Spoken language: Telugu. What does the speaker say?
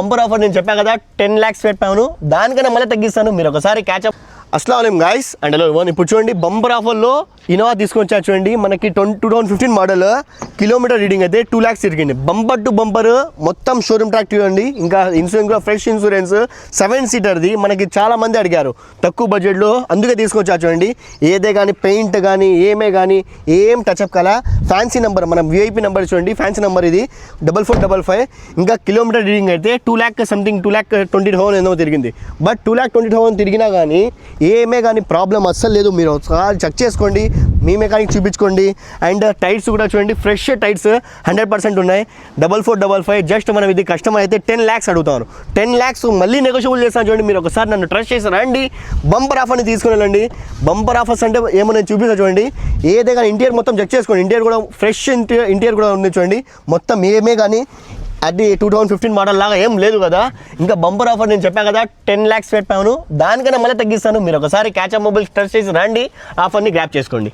బంపర్ ఆఫర్ నేను చెప్పా కదా 10 lakhs పెట్టాను, దానికన్నా మళ్ళీ తగ్గిస్తాను. మీరు ఒకసారి క్యాచప్. అస్సలాము గైస్ అండ్ హలో ఎవరు. ఇప్పుడు చూడండి బంపర్ ఆఫర్లో ఇన్నోవా తీసుకొచ్చా చూడండి. మనకి 2015 మోడల్, కిలోమీటర్ రీడింగ్ అయితే 2 lakhs తిరిగింది. బంపర్ టు బంపర్ మొత్తం షోరూమ్ ట్రాక్ చూడండి. ఇంకా ఇన్సూరెన్స్ కూడా ఫ్రెష్ ఇన్సూరెన్స్, 7 సీటర్ది. మనకి చాలా మంది అడిగారు తక్కువ బడ్జెట్లో, అందుకే తీసుకొచ్చా చూడండి. ఏదే కానీ పెయింట్ కానీ ఏమే కానీ ఏం టచ్అప్ కల. ఫ్యాన్సీ నెంబర్, మనం విఐపి నెంబర్ చూడండి, ఫ్యాన్సీ నెంబర్ ఇది 4455. ఇంకా కిలోమీటర్ రీడింగ్ అయితే 2 lakh సంథింగ్, 2,20,000 ఏదో తిరిగింది. బట్ 2,20,000 తిరిగినా కానీ ఏమే కానీ ప్రాబ్లం అస్సలు లేదు. మీరు ఒకసారి చెక్ చేసుకోండి, మీ మెకానిక్ చూపించుకోండి. అండ్ టైర్స్ కూడా చూడండి, ఫ్రెష్ టైర్స్ 100% ఉన్నాయి. 4455. జస్ట్ మనం ఇది కస్టమర్ అయితే 10 lakhs అడుగుతాను. 10 lakhs మళ్ళీ నెగోషియబుల్ చేస్తాను చూడండి. మీరు ఒకసారి నన్ను ట్రస్ట్ చేసి రండి, బంపర్ ఆఫర్ని తీసుకుని వెళ్ళండి. బంపర్ ఆఫర్స్ అంటే ఏమో నేను చూపిస్తాను చూడండి. ఏదే కానీ ఇంటీరియర్ మొత్తం చెక్ చేసుకోండి. ఇంటీరియర్ కూడా ఫ్రెష్ ఇంటీరియర్ కూడా ఉంది చూడండి. మొత్తం ఏమే కానీ అది 2015 మోడల్ లాగా ఏం లేదు కదా. ఇంకా బంపర్ ఆఫర్ నేను చెప్పా కదా 10 lakhs పెట్టాను, దానికన్నా మళ్ళీ తగ్గిస్తాను. మీరు ఒకసారి క్యాచప్ మొబైల్ ట్రస్ట్ చేసి రండి, ఆఫర్ని గ్రాప్ చేసుకోండి.